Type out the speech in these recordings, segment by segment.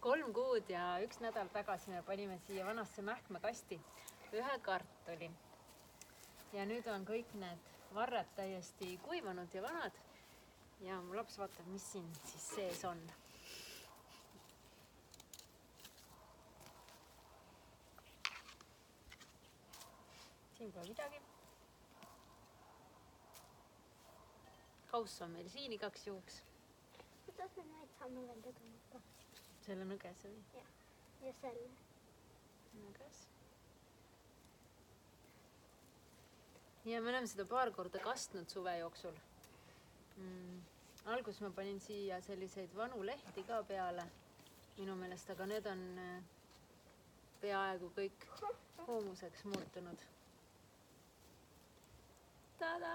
3 kuud ja 1 nädal tagasi me panime siia vanasse mähkmekasti 1 kartuli. Ja nüüd on kõik need varred täiesti kuivanud ja vanad. Ja mu laps vaatab, mis siin siis sees on. Siin pole midagi. Kauss on meil siin igaks juhuks. Kuidas me neid saame välja tõmmata? Selle nõges või? Jah, ja selle. Nõges. Ja me oleme seda paar korda kastnud suve jooksul. Algus ma panin siia selliseid vanu lehti ka peale minu meelest, aga need on peaaegu kõik huumuseks muutunud. Tada!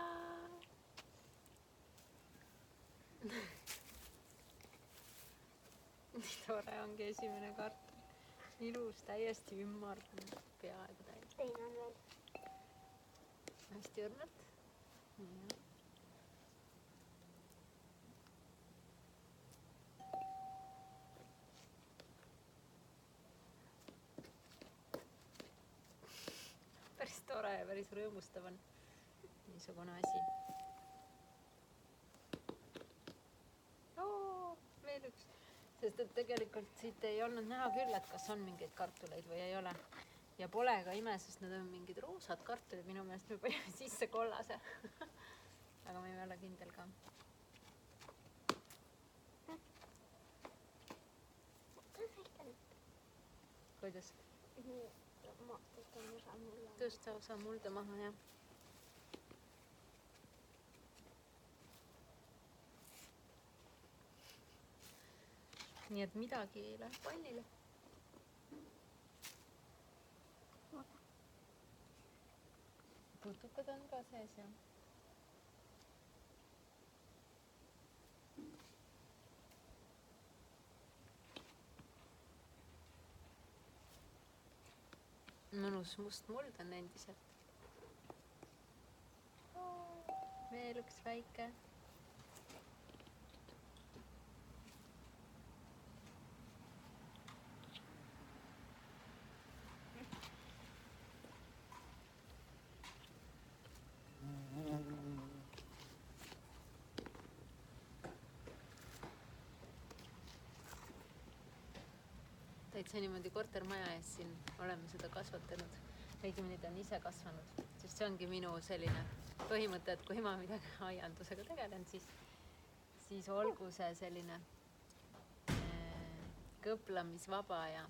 Nii tore ongi esimene kartul. Ilus, täiesti ümmargune, peaaegu täis. Teine on veel. Hästi õrnalt. Ja. Päris tore ja päris rõõmustav on niisugune asi. Veel üks. Sest et tegelikult siit ei olnud näha küll, et kas on mingeid kartuleid või ei ole. Ja pole ka ime, sest need on mingid roosad kartulid. Minu meelest me panime sisse kollase. Aga ma ei ole kindel ka. Kuidas? Tõsta osa mulda maha, jah. Nii et midagi ei lähe pallile. Putukad on ka sees, jah. Mõnus must muld on endiselt. Veel üks väike. Täitsa niimoodi kortermaja ees siin oleme seda kasvatanud. Õigemini ta on ise kasvanud, sest see ongi minu selline põhimõte, et kui ma midagi aiandusega tegelen, siis olgu see selline kõplamisvaba ja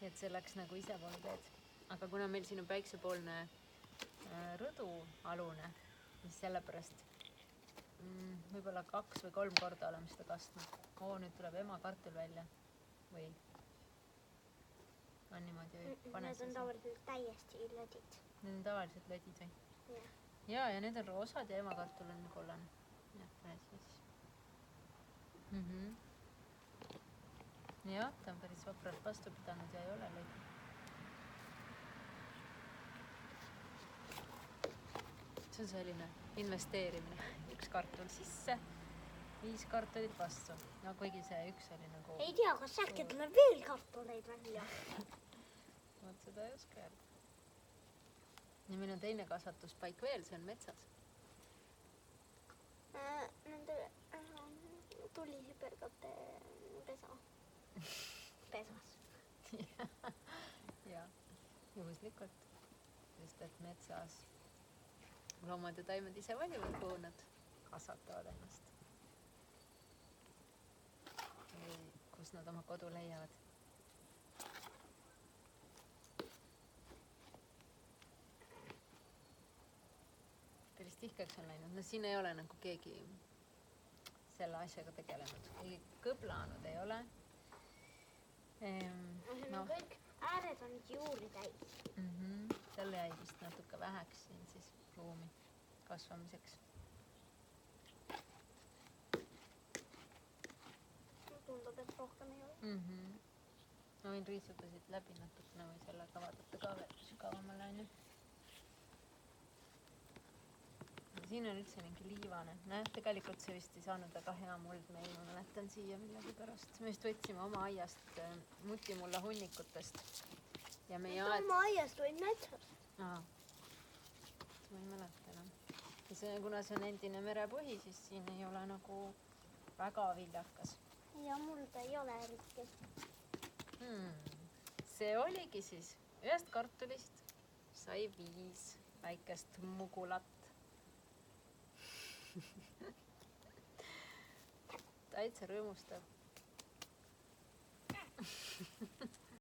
et see läks nagu isepoole teed. Aga kuna meil siin on päiksepoolne rõdu alune, siis sellepärast võib-olla 2 või 3 korda oleme seda kastnud. Nüüd tuleb ema kartul välja või on niimoodi või? Need on tavaliselt täiesti lödid. Need on tavaliselt lödid või? Ja need on roosad ja ema kartul on kollane. Jah, ta on päris vapralt vastu pidanud ja ei ole lödi. See on selline investeerimine. 1 kartul sisse, 5 kartulit vastu. No kuigi see 1 oli nagu... Ei tea, kas äkki tuleb veel kartuleid välja? Vot seda ei oska järgi. Ja meil on teine kasvatuspaik veel, see on metsas. Nende tulisipelgate pesas. Ja, juhuslikult. Sest et metsas loomad ja taimed ise valivad, kuhu nad kasvatavad ennast. Või kus nad oma kodu leiavad. Päris tihkeks on läinud. No siin ei ole nagu keegi selle asjaga tegelenud. Kõblanud ei ole. Kõik ääred on juuri täis. Seal jäi vist natuke väheks siin siis ruumi kasvamiseks. Tundub, et rohkem ei ole. Ma võin riisuda siit läbi natukene või sellega vaadata ka veel sügavamale. siin on üldse mingi liivane. Näe, tegelikult see vist ei saanud väga hea muld meil, ma mäletan siia millegipärast. Me vist võtsime oma aiast mutimulla hunnikutest. Ja meie Need oma aiast või metsast. Aa, ma ei mäleta enam. Ja see, kuna see on endine merepõhi, siis siin ei ole nagu väga viljakas. Ja mulda ei ole eriti. See oligi siis ühest kartulist sai 5 väikest mugulat. Täitsa rõõmustav.